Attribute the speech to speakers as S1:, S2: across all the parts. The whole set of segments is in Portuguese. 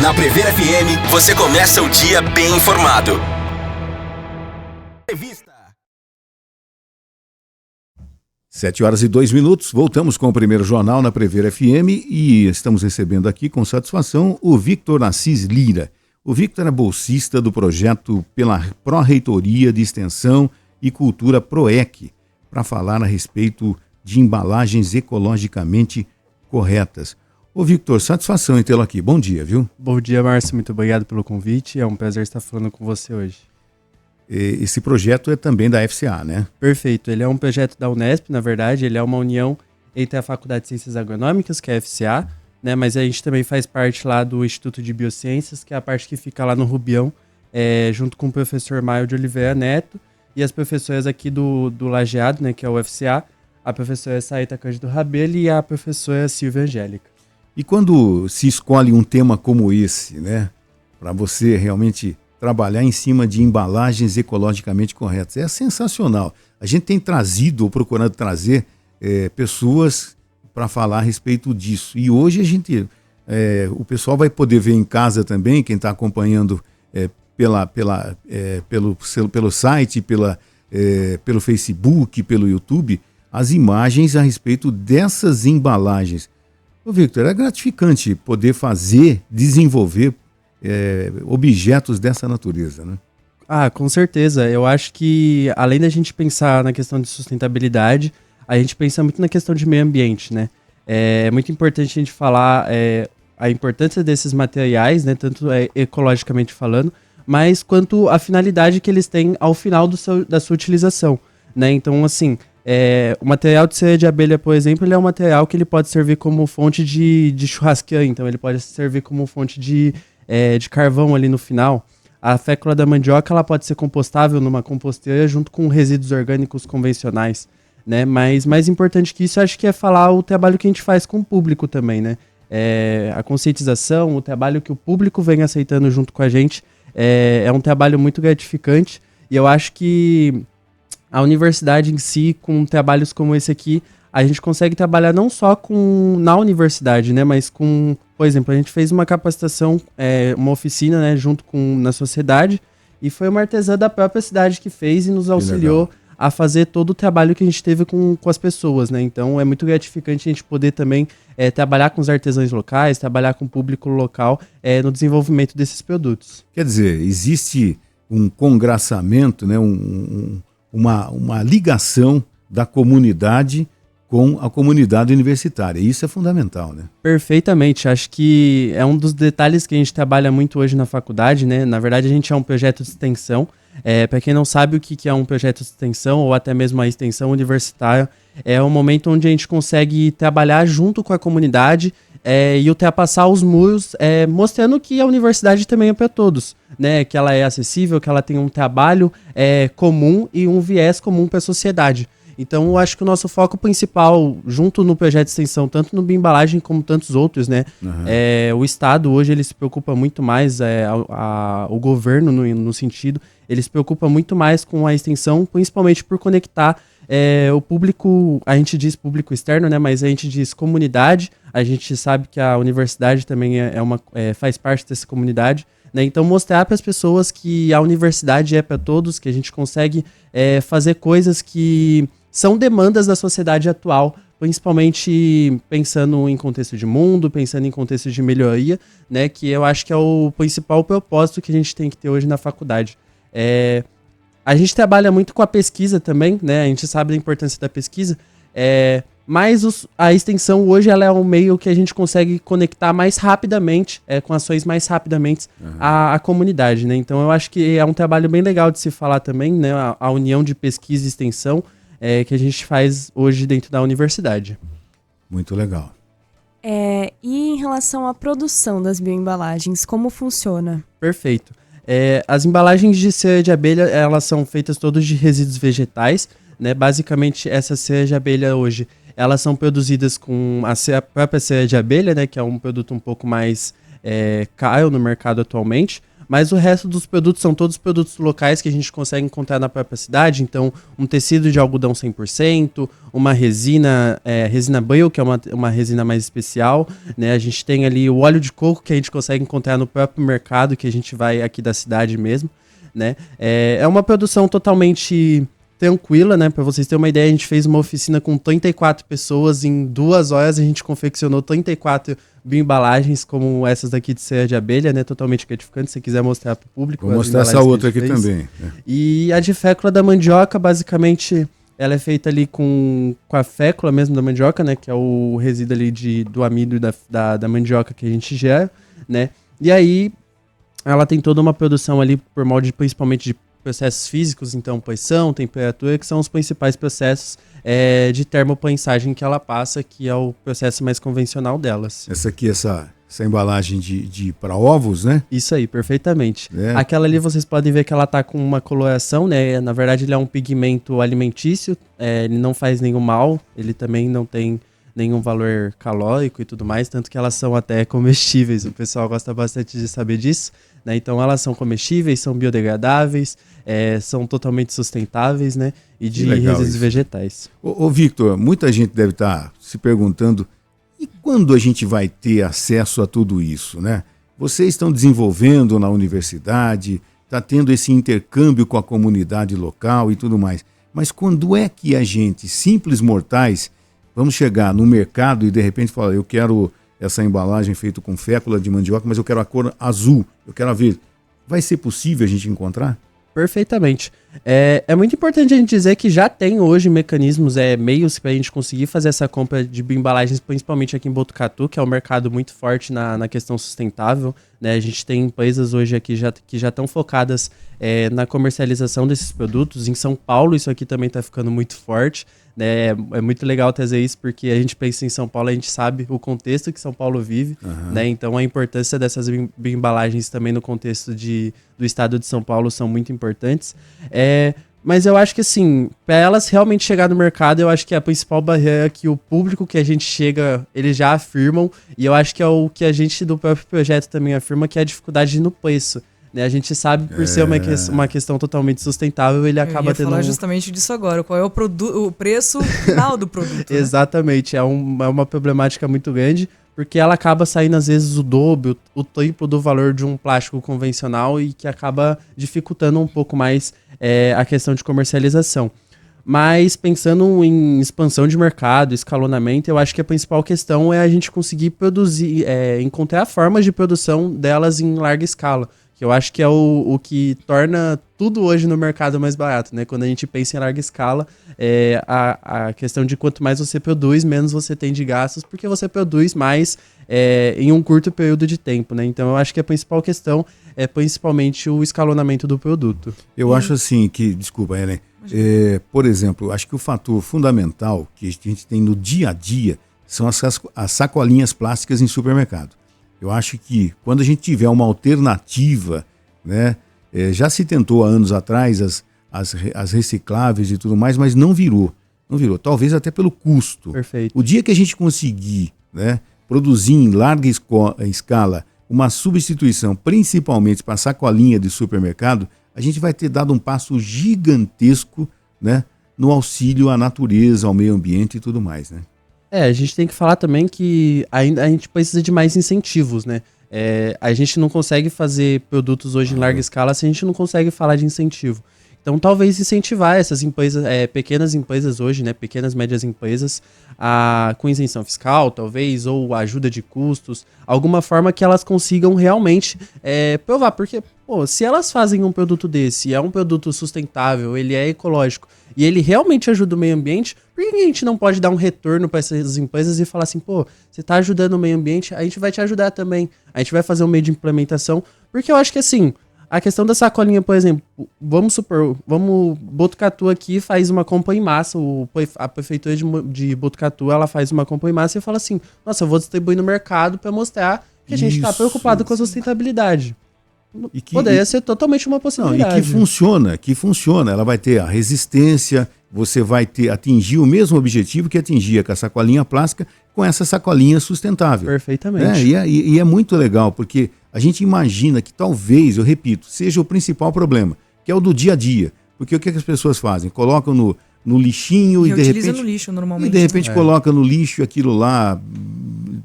S1: Na Prever FM, você começa o dia bem informado. Revista.
S2: 7h02, voltamos com o primeiro jornal na Prever FM e estamos recebendo aqui com satisfação o Victor Assis Lira. O Victor é bolsista do projeto pela Pró-Reitoria de Extensão e Cultura PROEC, para falar a respeito de embalagens ecologicamente corretas. Ô Victor, satisfação em tê-lo aqui. Bom dia, viu?
S3: Bom dia, Márcio. Muito obrigado pelo convite. É um prazer estar falando com você hoje.
S2: Esse projeto é também da FCA, né?
S3: Perfeito. Ele é um projeto da Unesp, na verdade. Ele é uma união entre a Faculdade de Ciências Agronômicas, que é a FCA, né? Mas a gente também faz parte lá do Instituto de Biociências, que é a parte que fica lá no Rubião, junto com o professor Maio de Oliveira Neto e as professoras aqui do Lajeado, né? Que é o FCA, a professora Saíta Cândido Rabelo e a professora Silvia Angélica.
S2: E quando se escolhe um tema como esse, né? Para você realmente trabalhar em cima de embalagens ecologicamente corretas. É sensacional. A gente tem trazido ou procurado trazer pessoas para falar a respeito disso. E hoje a gente, o pessoal vai poder ver em casa também, quem está acompanhando pelo site, pelo Facebook, pelo YouTube, as imagens a respeito dessas embalagens. Ô Victor, é gratificante poder desenvolver objetos dessa natureza, né?
S3: Ah, com certeza. Eu acho que, além da gente pensar na questão de sustentabilidade, a gente pensa muito na questão de meio ambiente, né? É muito importante a gente falar a importância desses materiais, né? Tanto ecologicamente falando, mas quanto a finalidade que eles têm ao final da sua utilização, né? Então, assim, o material de cera de abelha, por exemplo, ele é um material que ele pode servir como fonte de churrasqueira, então ele pode servir como fonte de carvão ali no final. A fécula da mandioca ela pode ser compostável numa composteira junto com resíduos orgânicos convencionais, né? Mas mais importante que isso, acho que é falar o trabalho que a gente faz com o público também, né? A conscientização, o trabalho que o público vem aceitando junto com a gente é um trabalho muito gratificante e eu acho que a universidade em si, com trabalhos como esse aqui, a gente consegue trabalhar não só na universidade, né, mas por exemplo, a gente fez uma capacitação, uma oficina, né, na sociedade, e foi uma artesã da própria cidade que fez e nos auxiliou a fazer todo o trabalho que a gente teve com as pessoas, né, então é muito gratificante a gente poder também trabalhar com os artesãos locais, trabalhar com o público local no desenvolvimento desses produtos.
S2: Quer dizer, existe um congraçamento, né, uma ligação da comunidade com a comunidade universitária. Isso é fundamental, né?
S3: Perfeitamente. Acho que é um dos detalhes que a gente trabalha muito hoje na faculdade, né? Na verdade, a gente é um projeto de extensão. Para quem não sabe o que é um projeto de extensão ou até mesmo a extensão universitária, é um momento onde a gente consegue trabalhar junto com a comunidade e ultrapassar os muros, mostrando que a universidade também é para todos, né? Que ela é acessível, que ela tem um trabalho comum e um viés comum para a sociedade. Então, eu acho que o nosso foco principal, junto no projeto de extensão, tanto no Bioembalagem como tantos outros, né? Uhum. O Estado hoje ele se preocupa muito mais, o governo no sentido, ele se preocupa muito mais com a extensão, principalmente por conectar o público, a gente diz público externo, né? Mas a gente diz comunidade, a gente sabe que a universidade também faz parte dessa comunidade, né? Então, mostrar para as pessoas que a universidade é para todos, que a gente consegue fazer coisas que são demandas da sociedade atual, principalmente pensando em contexto de mundo, pensando em contexto de melhoria, né? Que eu acho que é o principal propósito que a gente tem que ter hoje na faculdade. A gente trabalha muito com a pesquisa também, né? A gente sabe da importância da pesquisa, mas a extensão hoje ela é um meio que a gente consegue conectar mais rapidamente, com ações mais rapidamente à comunidade, né? Então eu acho que é um trabalho bem legal de se falar também, né? A união de pesquisa e extensão que a gente faz hoje dentro da universidade.
S2: Muito legal.
S4: E em relação à produção das bioembalagens, como funciona?
S3: Perfeito. As embalagens de cera de abelha, elas são feitas todas de resíduos vegetais, né? Basicamente, essa cera de abelha hoje, elas são produzidas com a própria cera de abelha, né? Que é um produto um pouco mais caro no mercado atualmente, mas o resto dos produtos são todos produtos locais que a gente consegue encontrar na própria cidade. Então, um tecido de algodão 100%, uma resina, resina Bio, que é uma resina mais especial, né? A gente tem ali o óleo de coco, que a gente consegue encontrar no próprio mercado, que a gente vai aqui da cidade mesmo, né? É uma produção totalmente tranquila, né? Para vocês terem uma ideia, a gente fez uma oficina com 34 pessoas, em 2 horas a gente confeccionou 34 bioembalagens como essas daqui de cera de abelha, né? Totalmente gratificante, se você quiser mostrar para o público.
S2: Vou mostrar essa outra aqui também.
S3: E a de fécula da mandioca, basicamente, ela é feita ali com a fécula mesmo da mandioca, né? Que é o resíduo ali do amido da mandioca que a gente gera, né? E aí, ela tem toda uma produção ali por molde principalmente de processos físicos, então pressão, temperatura, que são os principais processos de termoprensagem que ela passa, que é o processo mais convencional delas.
S2: Essa aqui, essa embalagem para ovos, né?
S3: Isso aí, perfeitamente. Aquela ali vocês podem ver que ela tá com uma coloração, né? Na verdade, ele é um pigmento alimentício, ele não faz nenhum mal, ele também não tem nenhum valor calórico e tudo mais, tanto que elas são até comestíveis. O pessoal gosta bastante de saber disso, né? Então elas são comestíveis, são biodegradáveis, são totalmente sustentáveis, né? E de resíduos vegetais.
S2: Ô Victor, muita gente deve estar se perguntando, e quando a gente vai ter acesso a tudo isso, né? Vocês estão desenvolvendo na universidade, está tendo esse intercâmbio com a comunidade local e tudo mais, mas quando é que a gente, simples mortais, vamos chegar no mercado e de repente falar, eu quero essa embalagem feita com fécula de mandioca, mas eu quero a cor azul, eu quero a verde. Vai ser possível a gente encontrar?
S3: Perfeitamente. É muito importante a gente dizer que já tem hoje mecanismos, meios para a gente conseguir fazer essa compra de embalagens, principalmente aqui em Botucatu, que é um mercado muito forte na questão sustentável, né? A gente tem empresas hoje aqui que já estão focadas na comercialização desses produtos. Em São Paulo isso aqui também está ficando muito forte, né? É muito legal trazer isso, porque a gente pensa em São Paulo, a gente sabe o contexto que São Paulo vive, né? Então a importância dessas embalagens também no contexto do estado de São Paulo são muito importantes. Mas eu acho que assim, para elas realmente chegar no mercado, eu acho que a principal barreira é que o público que a gente chega, eles já afirmam, e eu acho que é o que a gente do próprio projeto também afirma, que é a dificuldade no preço. Né? A gente sabe, por ser uma questão totalmente sustentável, ele acaba tendo...
S5: Eu ia falar justamente disso agora, qual é o preço final do produto. Né?
S3: Exatamente, é uma problemática muito grande, porque ela acaba saindo às vezes o dobro, o triplo do valor de um plástico convencional e que acaba dificultando um pouco mais a questão de comercialização. Mas pensando em expansão de mercado, escalonamento, eu acho que a principal questão é a gente conseguir produzir, encontrar formas de produção delas em larga escala. Que eu acho que é o que torna tudo hoje no mercado mais barato, né? Quando a gente pensa em larga escala, a questão de quanto mais você produz, menos você tem de gastos, porque você produz mais em um curto período de tempo, né? Então eu acho que a principal questão é principalmente o escalonamento do produto.
S2: Eu acho assim que, desculpa, Helen, por exemplo, acho que o fator fundamental que a gente tem no dia a dia são as sacolinhas plásticas em supermercado. Eu acho que quando a gente tiver uma alternativa, né, já se tentou há anos atrás as recicláveis e tudo mais, mas não virou. Talvez até pelo custo.
S3: Perfeito.
S2: O dia que a gente conseguir, né, produzir em larga escala uma substituição, principalmente para a sacolinha de supermercado, a gente vai ter dado um passo gigantesco, né, no auxílio à natureza, ao meio ambiente e tudo mais, né?
S3: A gente tem que falar também que ainda a gente precisa de mais incentivos, né? A gente não consegue fazer produtos hoje em larga escala se a gente não consegue falar de incentivo. Então, talvez incentivar essas empresas, pequenas empresas hoje, né? Pequenas, médias empresas, com isenção fiscal, talvez, ou ajuda de custos, alguma forma que elas consigam realmente provar. Porque, se elas fazem um produto desse, é um produto sustentável, ele é ecológico, e ele realmente ajuda o meio ambiente, por que a gente não pode dar um retorno para essas empresas e falar assim, você está ajudando o meio ambiente, a gente vai te ajudar também. A gente vai fazer um meio de implementação, porque eu acho que assim, a questão da sacolinha, por exemplo, vamos supor, Botucatu aqui faz uma compra em massa, a prefeitura de Botucatu, ela faz uma compra em massa e fala assim, nossa, eu vou distribuir no mercado para mostrar que a gente está preocupado com a sustentabilidade. Poderia ser totalmente uma possibilidade.
S2: Não, e que funciona. Ela vai ter a resistência, você vai atingir o mesmo objetivo que atingia com a sacolinha plástica, com essa sacolinha sustentável.
S3: Perfeitamente.
S2: E é muito legal, porque a gente imagina que talvez, eu repito, seja o principal problema, que é o do dia a dia. Porque o que as pessoas fazem? Colocam no lixinho e de repente...
S5: no lixo normalmente.
S2: E de repente coloca no lixo aquilo lá,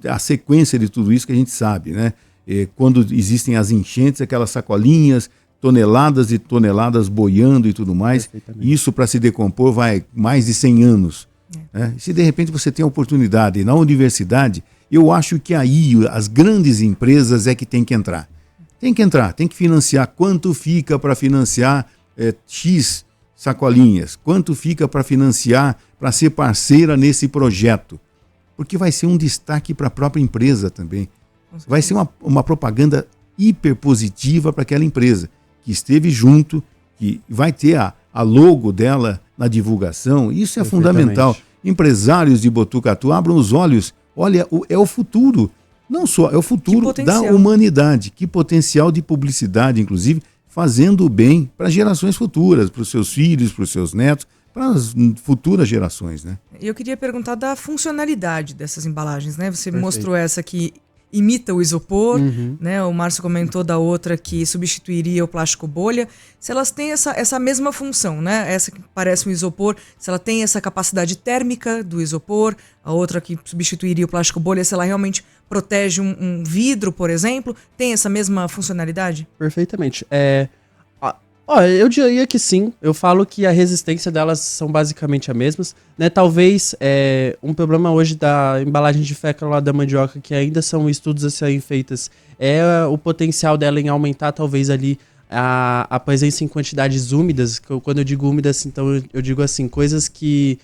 S2: a sequência de tudo isso que a gente sabe, né? Quando existem as enchentes, aquelas sacolinhas, toneladas e toneladas boiando e tudo mais. Isso para se decompor vai mais de 100 anos. Né? Se de repente você tem a oportunidade na universidade, eu acho que aí as grandes empresas é que tem que entrar. Tem que entrar, tem que financiar. Quanto fica para financiar X sacolinhas? Quanto fica para financiar, para ser parceira nesse projeto? Porque vai ser um destaque para a própria empresa também. Vai ser uma propaganda hiper positiva para aquela empresa que esteve junto, que vai ter a logo dela na divulgação. Isso é fundamental. Empresários de Botucatu, abram os olhos. Olha, é o futuro. Não só, é o futuro da humanidade. Que potencial de publicidade, inclusive, fazendo o bem para gerações futuras, para os seus filhos, para os seus netos, para as futuras gerações, né?
S5: Eu queria perguntar da funcionalidade dessas embalagens, né? Você mostrou essa que imita o isopor, né? O Márcio comentou da outra que substituiria o plástico bolha. Se elas têm essa mesma função, né? Essa que parece um isopor, se ela tem essa capacidade térmica do isopor, a outra que substituiria o plástico bolha, se ela realmente protege um vidro, por exemplo, tem essa mesma funcionalidade?
S3: Perfeitamente. Eu diria que sim. Eu falo que a resistência delas são basicamente as mesmas, né? Talvez um problema hoje da embalagem de fécula lá da mandioca, que ainda são estudos a serem feitos, é o potencial dela em aumentar talvez ali a presença em quantidades úmidas. Quando eu digo úmidas, então eu digo assim, coisas que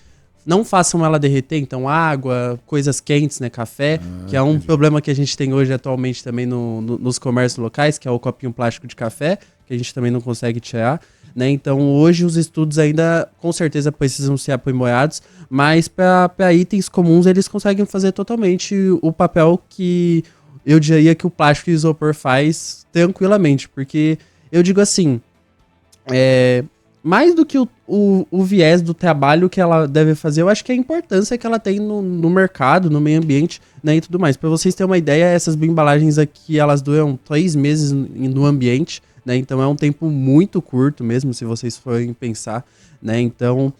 S3: não façam ela derreter, então água, coisas quentes, né, café, que é um problema que a gente tem hoje atualmente também nos comércios locais, que é o copinho plástico de café, que a gente também não consegue tirar, né? Então hoje os estudos ainda com certeza precisam ser aprimorados, mas para itens comuns eles conseguem fazer totalmente o papel que eu diria que o plástico e o isopor faz tranquilamente, porque eu digo assim, mais do que o viés do trabalho que ela deve fazer, eu acho que a importância que ela tem no mercado, no meio ambiente, né, e tudo mais. Para vocês terem uma ideia, essas embalagens aqui, elas duram 3 meses no ambiente, né, então é um tempo muito curto mesmo, se vocês forem pensar, né, então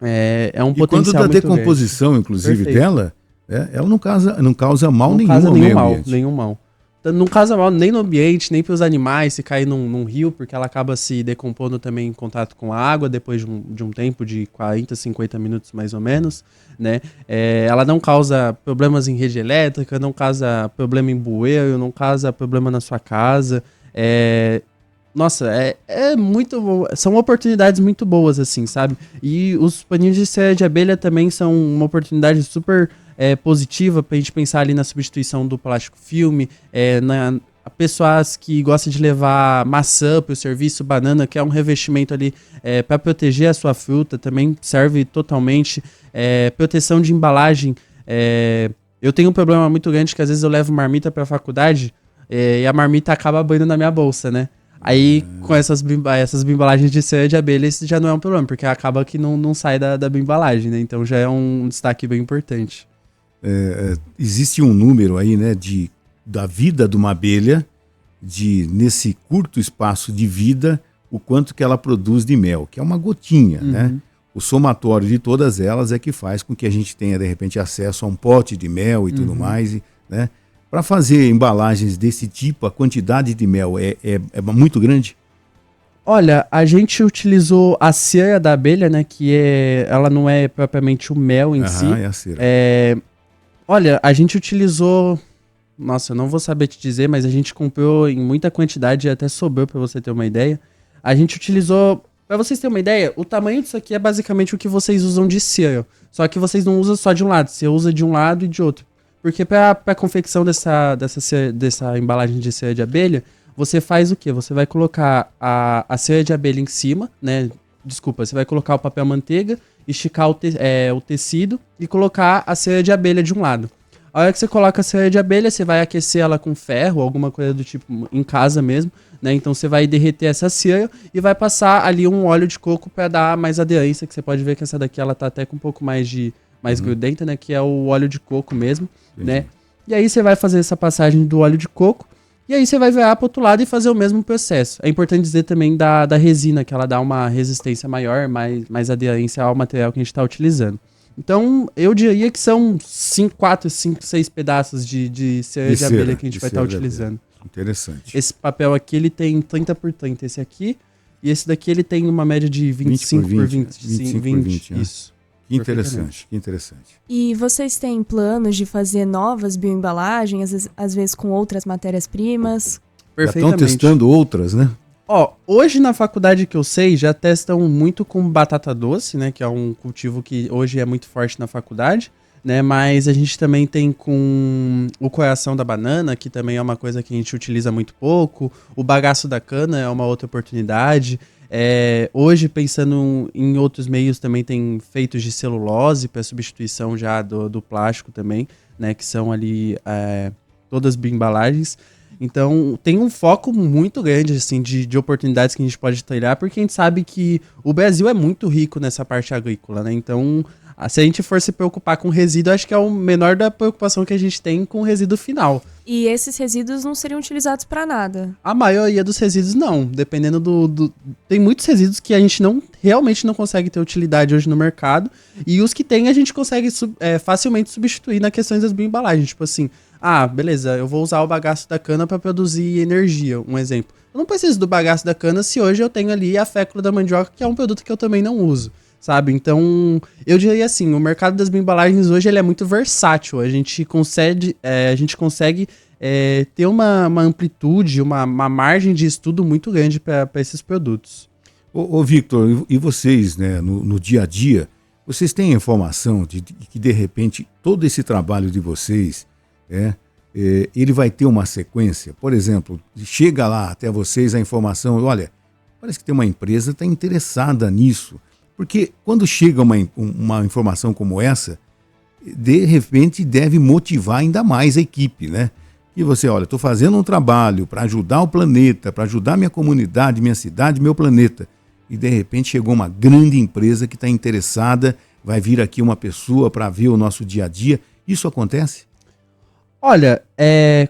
S3: é um potencial muito grande. E quando da
S2: decomposição, inclusive, dela, ela não causa mal nenhum ao meio ambiente.
S3: Nenhum mal. Não causa mal nem no ambiente, nem para os animais, se cair num rio, porque ela acaba se decompondo também em contato com a água depois de um tempo de 40, 50 minutos mais ou menos, né? Ela não causa problemas em rede elétrica, não causa problema em bueiro, não causa problema na sua casa. Nossa, muito bom. São oportunidades muito boas, assim, sabe? E os paninhos de cera de abelha também são uma oportunidade super positiva pra gente pensar ali na substituição do plástico filme, pessoas que gostam de levar maçã para o serviço, banana, que é um revestimento ali para proteger a sua fruta, também serve totalmente. Proteção de embalagem. Eu tenho um problema muito grande que às vezes eu levo marmita para a faculdade e a marmita acaba banhando na minha bolsa, né? Aí, com essas embalagens de cera de abelha, isso já não é um problema, porque acaba que não sai da embalagem, né? Então já é um destaque bem importante.
S2: Existe um número aí, né, da vida de uma abelha, nesse curto espaço de vida, o quanto que ela produz de mel, que é uma gotinha, né? O somatório de todas elas é que faz com que a gente tenha, de repente, acesso a um pote de mel e tudo mais, né? Para fazer embalagens desse tipo, a quantidade de mel é muito grande?
S3: Olha, a gente utilizou a cera da abelha, né, que ela não é propriamente o mel em si.
S2: É a cera.
S3: Olha, a gente utilizou... Nossa, eu não vou saber te dizer, mas a gente comprou em muita quantidade e até sobrou, pra você ter uma ideia. A gente utilizou... Pra vocês terem uma ideia, o tamanho disso aqui é basicamente o que vocês usam de cera. Só que vocês não usam só de um lado, você usa de um lado e de outro. Porque pra confecção dessa embalagem de cera de abelha, você faz o quê? Você vai colocar a cera de abelha em cima, né? Desculpa, você vai colocar o papel manteiga, esticar o tecido e colocar a cera de abelha de um lado. A hora que você coloca a cera de abelha, você vai aquecer ela com ferro, alguma coisa do tipo, em casa mesmo, né? Então você vai derreter essa cera e vai passar ali um óleo de coco para dar mais aderência, que você pode ver que essa daqui ela tá até com um pouco mais grudenta, né? Que é o óleo de coco mesmo, né? E aí você vai fazer essa passagem do óleo de coco E aí você vai virar para outro lado e fazer o mesmo processo. É importante dizer também da resina, que ela dá uma resistência maior, mais aderência ao material que a gente está utilizando. Então, eu diria que são 4, 5, 6 pedaços de cera de abelha que a gente vai estar utilizando.
S2: Interessante.
S3: Esse papel aqui, ele tem 30 por 30, esse aqui. E esse daqui, ele tem uma média de 25 por 20.
S2: 25 por 20,
S3: isso.
S2: Que interessante, que interessante.
S4: E vocês têm planos de fazer novas bioembalagens, às vezes com outras matérias-primas?
S2: Já estão testando outras, né?
S3: Ó, hoje na faculdade que eu sei, já testam muito com batata doce, né? Que é um cultivo que hoje é muito forte na faculdade, né? Mas a gente também tem com o coração da banana, que também é uma coisa que a gente utiliza muito pouco. O bagaço da cana é uma outra oportunidade. Hoje, pensando em outros meios, também tem feitos de celulose para substituição já do plástico também, né? Que são ali todas bioembalagens. Então, tem um foco muito grande, assim, de oportunidades que a gente pode trilhar, porque a gente sabe que o Brasil é muito rico nessa parte agrícola, né? Então, se a gente for se preocupar com resíduo, acho que é o menor da preocupação que a gente tem com o resíduo final.
S4: E esses resíduos não seriam utilizados para nada?
S3: A maioria dos resíduos não, dependendo Tem muitos resíduos que a gente realmente não consegue ter utilidade hoje no mercado, e os que tem a gente consegue facilmente substituir na questão das bioembalagens, tipo assim... Ah, beleza, eu vou usar o bagaço da cana para produzir energia, um exemplo. Eu não preciso do bagaço da cana se hoje eu tenho ali a fécula da mandioca, que é um produto que eu também não uso, sabe? Então, eu diria assim, o mercado das bioembalagens hoje ele é muito versátil. A gente consegue ter uma amplitude, uma margem de estudo muito grande para esses produtos.
S2: Ô Victor, e vocês, né, no dia a dia, vocês têm informação de que de repente todo esse trabalho de vocês... ele vai ter uma sequência? Por exemplo, chega lá até vocês a informação, olha, parece que tem uma empresa que está interessada nisso. Porque quando chega uma informação como essa, de repente deve motivar ainda mais a equipe, né? E você, olha, estou fazendo um trabalho para ajudar o planeta, para ajudar minha comunidade, minha cidade, meu planeta. E de repente chegou uma grande empresa que está interessada, vai vir aqui uma pessoa para ver o nosso dia a dia. Isso acontece?
S3: Olha,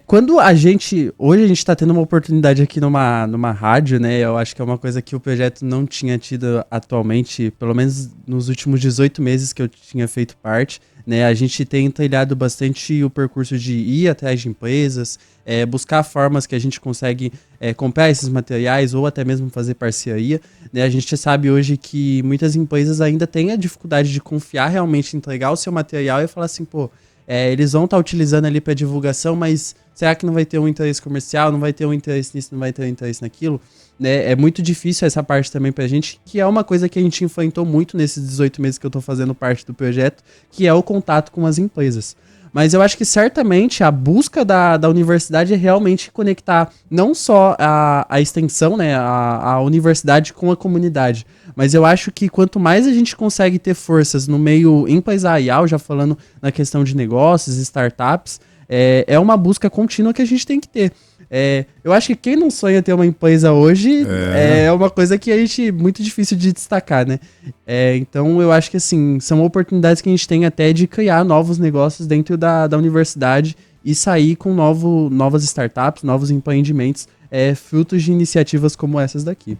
S3: quando hoje a gente está tendo uma oportunidade aqui numa rádio, né? Eu acho que é uma coisa que o projeto não tinha tido atualmente, pelo menos nos últimos 18 meses que eu tinha feito parte, né? A gente tem trilhado bastante o percurso de ir atrás de empresas, buscar formas que a gente consegue comprar esses materiais ou até mesmo fazer parceria, né? A gente sabe hoje que muitas empresas ainda têm a dificuldade de confiar realmente em entregar o seu material e falar assim, pô, eles vão estar utilizando ali para divulgação, mas será que não vai ter um interesse comercial, não vai ter um interesse nisso, não vai ter um interesse naquilo? Né? É muito difícil essa parte também pra gente, que é uma coisa que a gente enfrentou muito nesses 18 meses que eu tô fazendo parte do projeto, que é o contato com as empresas. Mas eu acho que certamente a busca da universidade é realmente conectar não só a extensão, né, a universidade com a comunidade, mas eu acho que quanto mais a gente consegue ter forças no meio empresarial, já falando na questão de negócios, startups, é uma busca contínua que a gente tem que ter. Eu acho que quem não sonha ter uma empresa hoje é uma coisa que a gente muito difícil de destacar, né? Então eu acho que assim, são oportunidades que a gente tem até de criar novos negócios dentro da universidade e sair com novas startups, novos empreendimentos, frutos de iniciativas como essas daqui.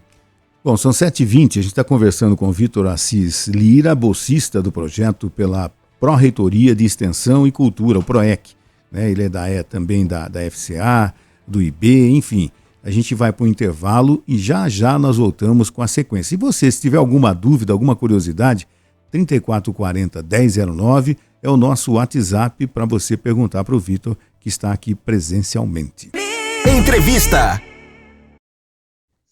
S2: Bom, são 7h20, a gente está conversando com o Victor Assis Lira, bolsista do projeto pela Pró-Reitoria de Extensão e Cultura, o PROEC. Né? Ele é também da FCA, do IB, enfim. A gente vai para o intervalo e já nós voltamos com a sequência. E você, se tiver alguma dúvida, alguma curiosidade, 3440-1009 é o nosso WhatsApp para você perguntar para o Victor, que está aqui presencialmente.
S1: Entrevista.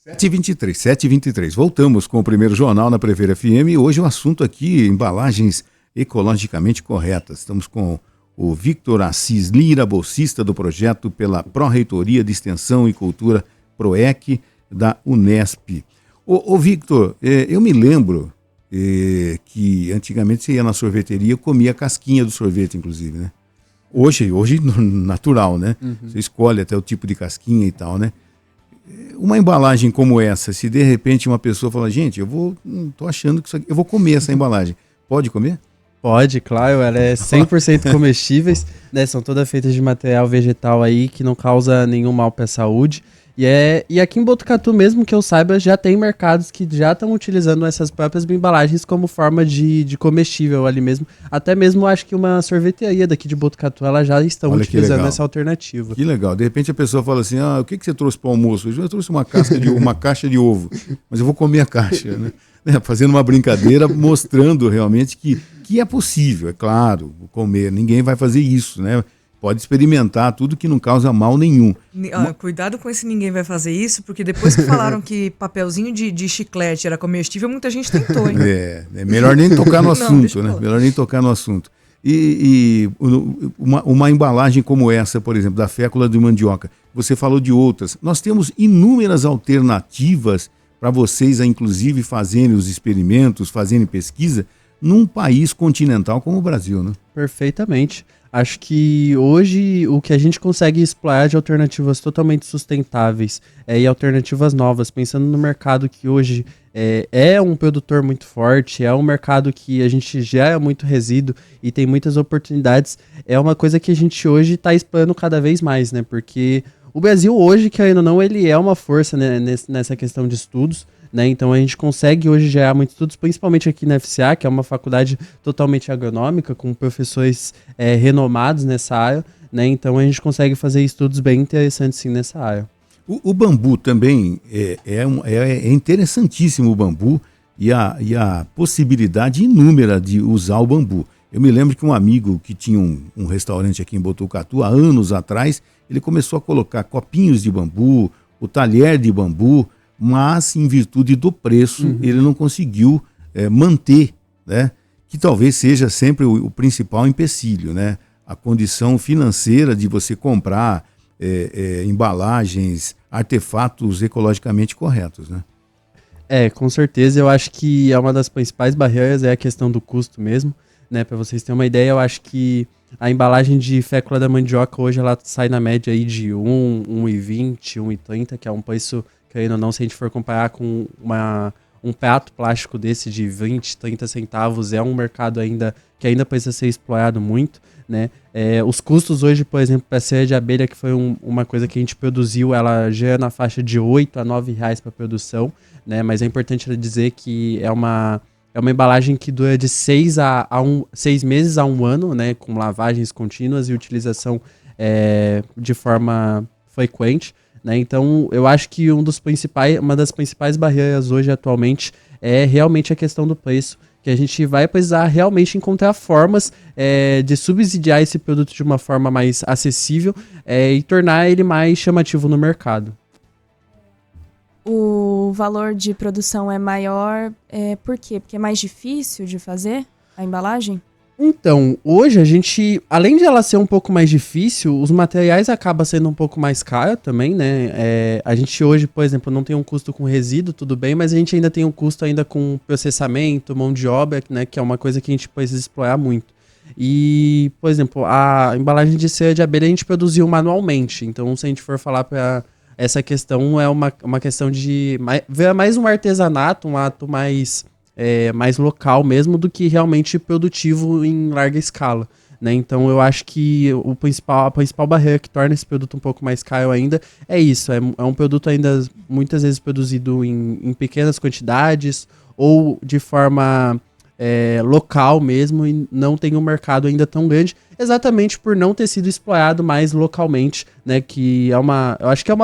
S2: 7h23. Voltamos com o primeiro jornal na Prevera FM e hoje o assunto aqui, embalagens ecologicamente corretas. Estamos com o Victor Assis Lira, bolsista do projeto pela Pró-Reitoria de Extensão e Cultura PROEC da Unesp. Ô Victor, eu me lembro que antigamente você ia na sorveteria e comia a casquinha do sorvete, inclusive, né? Hoje natural, né? Uhum. Você escolhe até o tipo de casquinha e tal, né? Uma embalagem como essa, se de repente uma pessoa fala, gente, tô achando que isso aqui, eu vou comer essa embalagem, pode comer?
S3: Pode, claro, ela é 100% comestíveis, né? São todas feitas de material vegetal aí que não causa nenhum mal para a saúde. E aqui em Botucatu mesmo, que eu saiba, já tem mercados que já estão utilizando essas próprias embalagens como forma de comestível ali mesmo. Até mesmo acho que uma sorveteria daqui de Botucatu, ela já estão utilizando essa alternativa.
S2: Que legal. De repente a pessoa fala assim, o que você trouxe para o almoço? Eu trouxe uma caixa de ovo, mas eu vou comer a caixa, né? Fazendo uma brincadeira, mostrando realmente que é possível, é claro, comer. Ninguém vai fazer isso, né? Pode experimentar tudo que não causa mal nenhum.
S5: Cuidado com esse ninguém vai fazer isso, porque depois que falaram que papelzinho de chiclete era comestível, muita gente tentou, hein?
S2: É melhor nem tocar no assunto, né? Melhor nem tocar no assunto. Uma embalagem como essa, por exemplo, da fécula de mandioca, você falou de outras. Nós temos inúmeras alternativas para vocês, inclusive, fazerem os experimentos, fazerem pesquisa num país continental como o Brasil, né?
S3: Perfeitamente. Acho que hoje o que a gente consegue explorar de alternativas totalmente sustentáveis e alternativas novas, pensando no mercado que hoje é um produtor muito forte, é um mercado que a gente gera muito resíduo e tem muitas oportunidades, é uma coisa que a gente hoje está explorando cada vez mais, né? Porque o Brasil hoje, querendo ou não, ele é uma força, né, nessa questão de estudos, né? Então a gente consegue hoje gerar muitos estudos, principalmente aqui na FCA, que é uma faculdade totalmente agronômica, com professores renomados nessa área, né? Então a gente consegue fazer estudos bem interessantes sim nessa área.
S2: O bambu também é interessantíssimo, o bambu e a possibilidade inúmera de usar o bambu. Eu me lembro que um amigo que tinha um restaurante aqui em Botucatu, há anos atrás, ele começou a colocar copinhos de bambu, o talher de bambu, mas em virtude do preço ele não conseguiu manter, né? Que talvez seja sempre o principal empecilho, né? A condição financeira de você comprar embalagens, artefatos ecologicamente corretos, né?
S3: Com certeza, eu acho que uma das principais barreiras é a questão do custo mesmo, né? Para vocês terem uma ideia, eu acho que a embalagem de fécula da mandioca hoje ela sai na média aí de R$1,20, R$1,30, que é um preço, querendo ou não, se a gente for comparar com um prato plástico desse de 20, 30 centavos, é um mercado que ainda precisa ser explorado muito, né? Os custos hoje, por exemplo, para a cera de abelha, que foi uma coisa que a gente produziu, ela já é na faixa de R$8 a R$9 para produção, né? Mas é importante dizer que é uma embalagem que dura de 6 meses a 1 ano, né? Com lavagens contínuas e utilização de forma frequente, né? Então, eu acho que uma das principais barreiras hoje, atualmente, é realmente a questão do preço, que a gente vai precisar realmente encontrar formas de subsidiar esse produto de uma forma mais acessível e tornar ele mais chamativo no mercado.
S4: O valor de produção é maior, por quê? Porque é mais difícil de fazer a embalagem?
S3: Então, hoje a gente, além de ela ser um pouco mais difícil, os materiais acabam sendo um pouco mais caros também, né? A gente hoje, por exemplo, não tem um custo com resíduo, tudo bem, mas a gente ainda tem um custo ainda com processamento, mão de obra, né? Que é uma coisa que a gente precisa explorar muito. E, por exemplo, a embalagem de cera de abelha a gente produziu manualmente, então se a gente for falar para essa questão, é uma questão de ver mais um artesanato, um ato mais local mesmo do que realmente produtivo em larga escala, né? Então eu acho que a principal barreira que torna esse produto um pouco mais caro ainda é isso, é um produto ainda muitas vezes produzido em pequenas quantidades ou de forma local mesmo e não tem um mercado ainda tão grande, exatamente por não ter sido explorado mais localmente, né? Que eu acho que é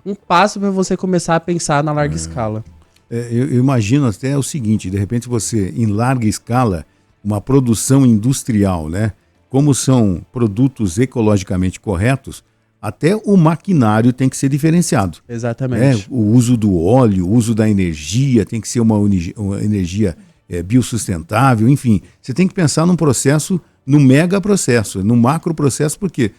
S3: um passo para você começar a pensar na larga escala.
S2: Eu imagino até o seguinte, de repente você, em larga escala, uma produção industrial, né? Como são produtos ecologicamente corretos, até o maquinário tem que ser diferenciado.
S3: Exatamente.
S2: O uso do óleo, o uso da energia, tem que ser uma energia biossustentável, enfim. Você tem que pensar num processo, num mega processo, num macro processo, porque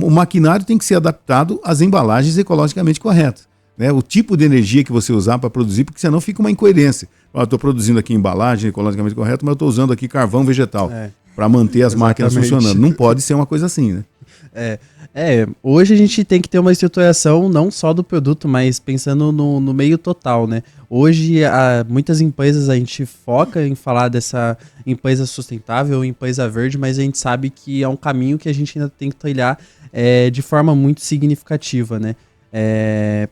S2: o maquinário tem que ser adaptado às embalagens ecologicamente corretas. Né, o tipo de energia que você usar para produzir, porque senão fica uma incoerência. Eu estou produzindo aqui embalagem ecologicamente correta, mas eu estou usando aqui carvão vegetal para manter as máquinas funcionando. Não pode ser uma coisa assim, né?
S3: Hoje a gente tem que ter uma estruturação não só do produto, mas pensando no meio total, né? Hoje, muitas empresas a gente foca em falar dessa empresa sustentável, empresa verde, mas a gente sabe que é um caminho que a gente ainda tem que trilhar de forma muito significativa, né?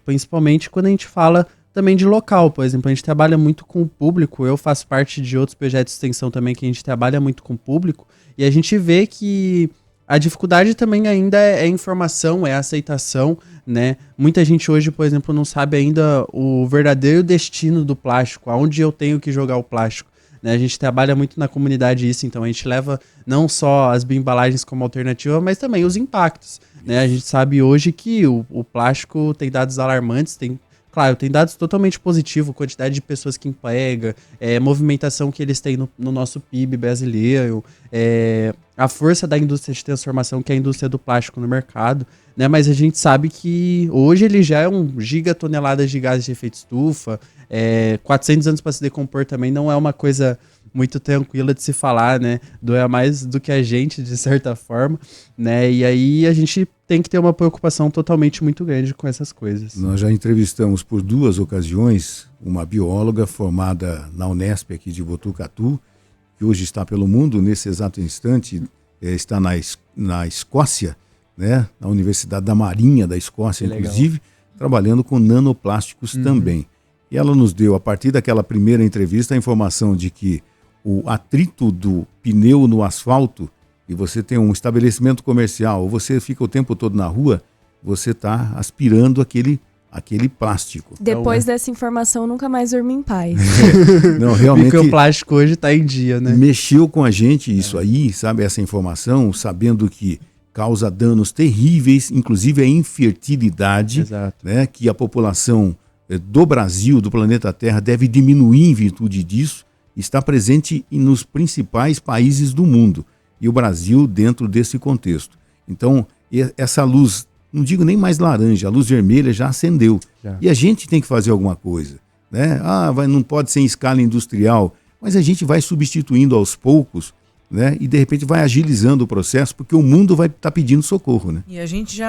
S3: Principalmente quando a gente fala também de local, por exemplo, a gente trabalha muito com o público, eu faço parte de outros projetos de extensão também que a gente trabalha muito com o público, e a gente vê que a dificuldade também ainda é informação, é aceitação, né? Muita gente hoje, por exemplo, não sabe ainda o verdadeiro destino do plástico, aonde eu tenho que jogar o plástico, né? A gente trabalha muito na comunidade isso, então a gente leva não só as bioembalagens como alternativa, mas também os impactos, né? A gente sabe hoje que o plástico tem dados alarmantes, Claro, tem dados totalmente positivos, quantidade de pessoas que emprega, movimentação que eles têm no nosso PIB brasileiro, a força da indústria de transformação, que é a indústria do plástico no mercado, né? Mas a gente sabe que hoje ele já é 1 gigatoneladas de gases de efeito estufa, 400 anos para se decompor também não é uma coisa muito tranquila de se falar, né? Doer mais do que a gente, de certa forma, né? E aí a gente tem que ter uma preocupação totalmente muito grande com essas coisas.
S2: Nós já entrevistamos por 2 ocasiões uma bióloga formada na Unesp aqui de Botucatu, que hoje está pelo mundo, nesse exato instante, está na Escócia, né? Na Universidade da Marinha da Escócia, inclusive, trabalhando com nanoplásticos também. E ela nos deu, a partir daquela primeira entrevista, a informação de que o atrito do pneu no asfalto, e você tem um estabelecimento comercial, ou você fica o tempo todo na rua, você está aspirando aquele plástico.
S4: Depois dessa informação, nunca mais dormi em paz.
S2: Não, realmente.
S3: Porque o plástico hoje está em dia, né?
S2: Mexeu com a gente isso aí, sabe, essa informação, sabendo que causa danos terríveis, inclusive a infertilidade, né, que a população do Brasil, do planeta Terra, deve diminuir em virtude disso, está presente nos principais países do mundo. E o Brasil dentro desse contexto. Então, essa luz, não digo nem mais laranja, a luz vermelha já acendeu. E a gente tem que fazer alguma coisa, né? Não pode ser em escala industrial, mas a gente vai substituindo aos poucos, né? E de repente vai agilizando o processo, porque o mundo vai estar pedindo socorro, né?
S5: E a gente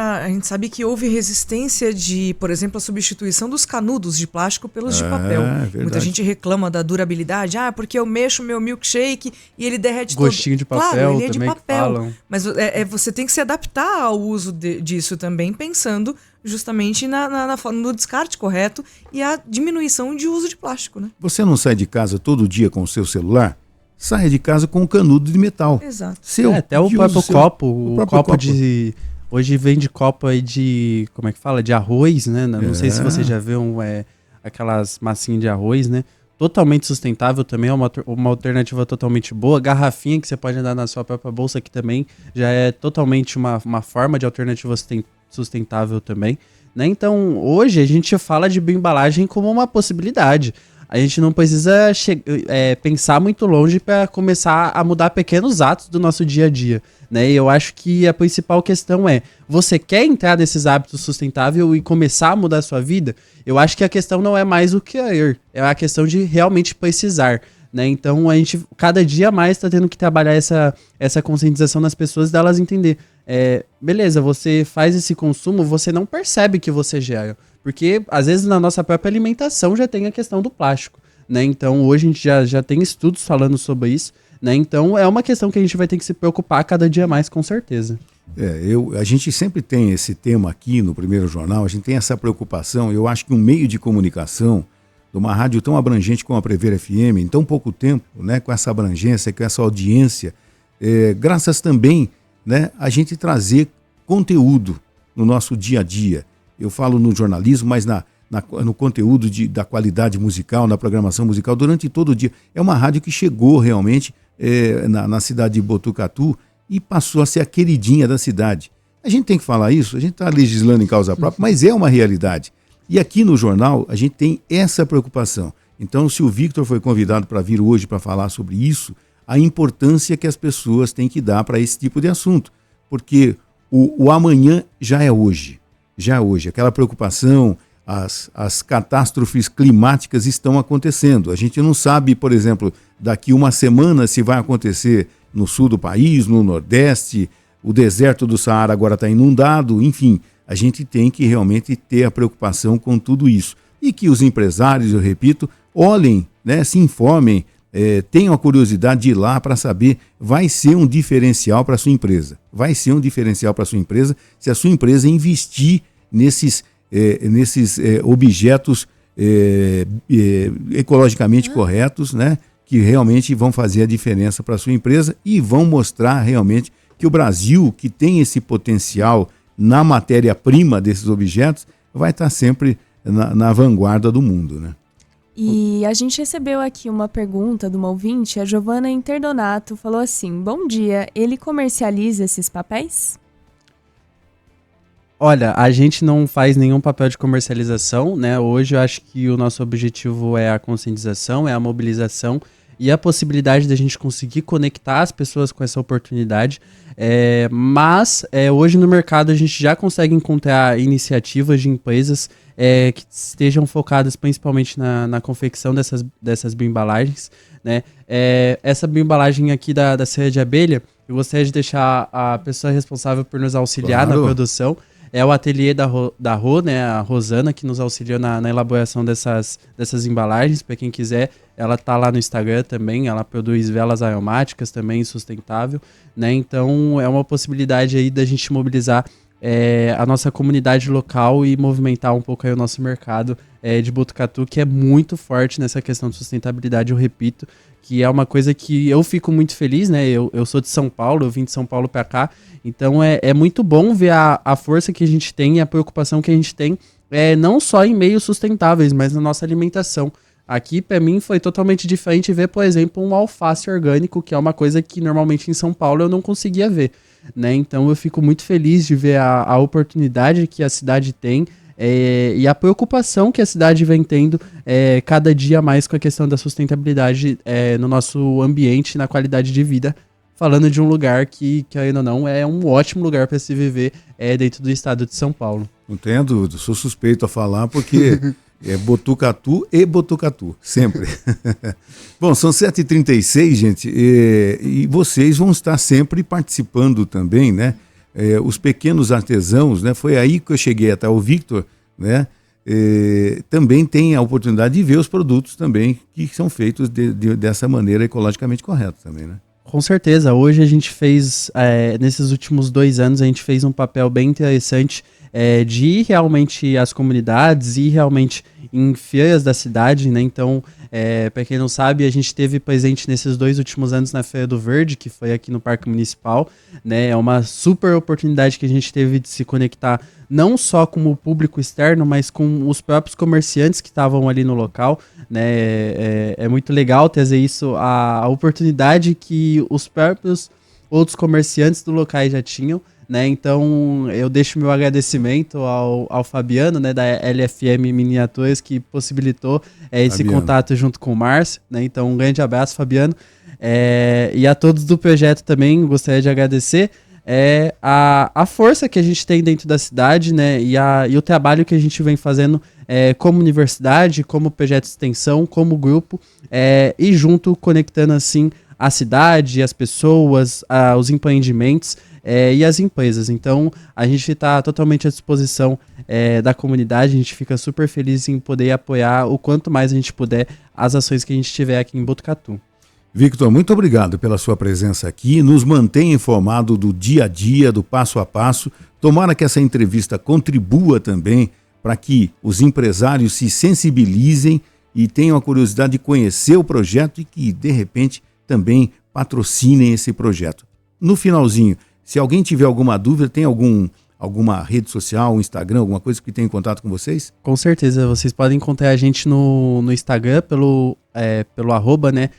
S5: sabe que houve resistência de, por exemplo, a substituição dos canudos de plástico pelos de papel.
S2: Verdade.
S5: Muita gente reclama da durabilidade, porque eu mexo meu milkshake e ele derrete
S3: gostinho de papel,
S5: claro, ele é
S3: também
S5: de papel.
S3: Falam.
S5: Mas você tem que se adaptar ao uso disso também, pensando justamente no descarte correto e a diminuição de uso de plástico, né?
S2: Você não sai de casa todo dia com o seu celular? Saia de casa com um canudo de metal.
S5: Exato.
S3: Até o próprio copo. O copo de... Hoje vende copo aí de... Como é que fala? De arroz, né? Não sei se você já viu aquelas massinhas de arroz, né? Totalmente sustentável também, é uma alternativa totalmente boa. Garrafinha que você pode andar na sua própria bolsa, que também já é totalmente uma forma de alternativa sustentável também, né? Então, hoje a gente fala de bioembalagem como uma possibilidade. A gente não precisa pensar muito longe para começar a mudar pequenos atos do nosso dia a dia, né? E eu acho que a principal questão você quer entrar nesses hábitos sustentáveis e começar a mudar a sua vida? Eu acho que a questão não é mais o querer, é a questão de realmente precisar, né? Então a gente cada dia mais está tendo que trabalhar essa conscientização nas pessoas, delas entender. Beleza, você faz esse consumo, você não percebe que você gera. Porque, às vezes, na nossa própria alimentação já tem a questão do plástico, né? Então, hoje a gente já tem estudos falando sobre isso, né? Então, é uma questão que a gente vai ter que se preocupar cada dia mais, com certeza.
S2: A gente sempre tem esse tema aqui no Primeiro Jornal, a gente tem essa preocupação. Eu acho que um meio de comunicação de uma rádio tão abrangente como a Prever FM, em tão pouco tempo, né, com essa abrangência, com essa audiência, graças também, né, a gente trazer conteúdo no nosso dia a dia. Eu falo no jornalismo, mas no conteúdo da qualidade musical, na programação musical, durante todo o dia. É uma rádio que chegou realmente na cidade de Botucatu e passou a ser a queridinha da cidade. A gente tem que falar isso, a gente está legislando em causa própria, mas é uma realidade. E aqui no jornal a gente tem essa preocupação. Então, se o Victor foi convidado para vir hoje para falar sobre isso, a importância que as pessoas têm que dar para esse tipo de assunto. Porque o amanhã já é hoje. Aquela preocupação, as catástrofes climáticas estão acontecendo. A gente não sabe, por exemplo, daqui uma semana se vai acontecer no sul do país, no nordeste, o deserto do Saara agora está inundado, enfim, a gente tem que realmente ter a preocupação com tudo isso. e que os empresários, eu repito, olhem, né, se informem, tenham a curiosidade de ir lá para saber, vai ser um diferencial para a sua empresa. Vai ser um diferencial para a sua empresa se a sua empresa investir nesses objetos ecologicamente corretos, né, que realmente vão fazer a diferença para a sua empresa e vão mostrar realmente que o Brasil, que tem esse potencial na matéria-prima desses objetos, vai estar sempre na vanguarda do mundo, né?
S4: E a gente recebeu aqui uma pergunta de uma ouvinte, a Giovana Interdonato falou assim: bom dia, ele comercializa esses papéis?
S3: Olha, a gente não faz nenhum papel de comercialização, né? Hoje eu acho que o nosso objetivo é a conscientização, é a mobilização e a possibilidade da gente conseguir conectar as pessoas com essa oportunidade. Mas hoje no mercado a gente já consegue encontrar iniciativas de empresas que estejam focadas principalmente na confecção dessas bioembalagens, né? Essa bioembalagem aqui da cera de abelha, eu gostaria de deixar a pessoa responsável por nos auxiliar na produção. É o ateliê da Rô, né, a Rosana, que nos auxiliou na elaboração dessas embalagens. Para quem quiser, ela tá lá no Instagram também, ela produz velas aromáticas também, sustentável, né? Então é uma possibilidade aí da gente mobilizar a nossa comunidade local e movimentar um pouco aí o nosso mercado de Botucatu, que é muito forte nessa questão de sustentabilidade, eu repito, que é uma coisa que eu fico muito feliz, né? Eu sou de São Paulo, eu vim de São Paulo para cá, então é muito bom ver a força que a gente tem e a preocupação que a gente tem, não só em meios sustentáveis, mas na nossa alimentação. Aqui, para mim, foi totalmente diferente ver, por exemplo, um alface orgânico, que é uma coisa que normalmente em São Paulo eu não conseguia ver, né? Então eu fico muito feliz de ver a oportunidade que a cidade tem e a preocupação que a cidade vem tendo cada dia mais com a questão da sustentabilidade no nosso ambiente, na qualidade de vida, falando de um lugar que ainda não é um ótimo lugar para se viver dentro do estado de São Paulo.
S2: Entendo, sou suspeito a falar porque é Botucatu e Botucatu, sempre. Bom, são 7h36, gente, e vocês vão estar sempre participando também, né? Os pequenos artesãos, né? Foi aí que eu cheguei até o Victor, né? Também tem a oportunidade de ver os produtos também que são feitos dessa maneira ecologicamente correta também, né?
S3: Com certeza, hoje a gente fez, nesses últimos 2 anos, a gente fez um papel bem interessante de ir realmente às comunidades, ir realmente em feiras da cidade, né? Então, para quem não sabe, a gente esteve presente nesses 2 últimos anos na Feira do Verde, que foi aqui no Parque Municipal, né? É uma super oportunidade que a gente teve de se conectar não só com o público externo, mas com os próprios comerciantes que estavam ali no local, né? É muito legal trazer isso, a oportunidade que os próprios outros comerciantes do local já tinham, né? Então eu deixo meu agradecimento ao Fabiano, né, da LFM Miniaturas, que possibilitou esse contato junto com o Márcio, né? Então um grande abraço, Fabiano, e a todos do projeto também gostaria de agradecer a força que a gente tem dentro da cidade, né? E o trabalho que a gente vem fazendo como universidade, como projeto de extensão, como grupo, e junto conectando assim a cidade, as pessoas, os empreendimentos e as empresas. Então a gente está totalmente à disposição da comunidade, a gente fica super feliz em poder apoiar o quanto mais a gente puder as ações que a gente tiver aqui em Botucatu.
S2: Victor, muito obrigado pela sua presença aqui, nos mantém informado do dia a dia, do passo a passo. Tomara que essa entrevista contribua também para que os empresários se sensibilizem e tenham a curiosidade de conhecer o projeto e que, de repente, também patrocinem esse projeto. No finalzinho, se alguém tiver alguma dúvida, tem alguma rede social, um Instagram, alguma coisa que tenha em contato com vocês?
S3: Com certeza, vocês podem encontrar a gente no Instagram pelo arroba, né?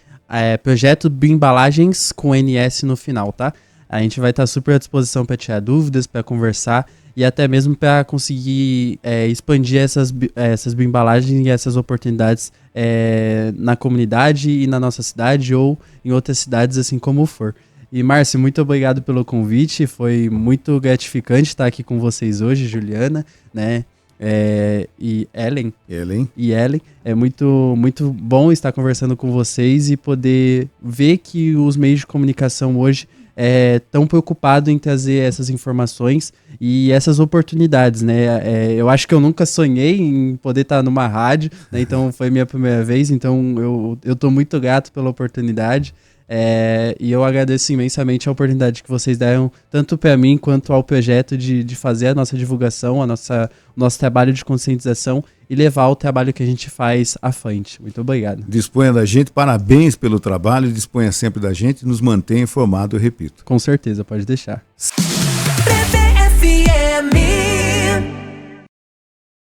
S3: Projeto Bioembalagens com NS no final, tá? A gente vai estar super à disposição para tirar dúvidas, para conversar e até mesmo para conseguir expandir essas bioembalagens e essas oportunidades na comunidade e na nossa cidade ou em outras cidades, assim como for. E Márcio, muito obrigado pelo convite, foi muito gratificante estar aqui com vocês hoje, Juliana, né? e Ellen.
S2: E
S3: Ellen. É muito, muito bom estar conversando com vocês e poder ver que os meios de comunicação hoje estão preocupados em trazer essas informações e essas oportunidades, né? Eu acho que eu nunca sonhei em poder estar numa rádio, né? Então foi minha primeira vez, então eu tô muito grato pela oportunidade. E eu agradeço imensamente a oportunidade que vocês deram, tanto para mim quanto ao projeto de fazer a nossa divulgação, o nosso trabalho de conscientização e levar o trabalho que a gente faz à frente. Muito obrigado.
S2: Disponha da gente, parabéns pelo trabalho, disponha sempre da gente e nos mantenha informado, eu repito.
S3: Com certeza, pode deixar.
S6: FM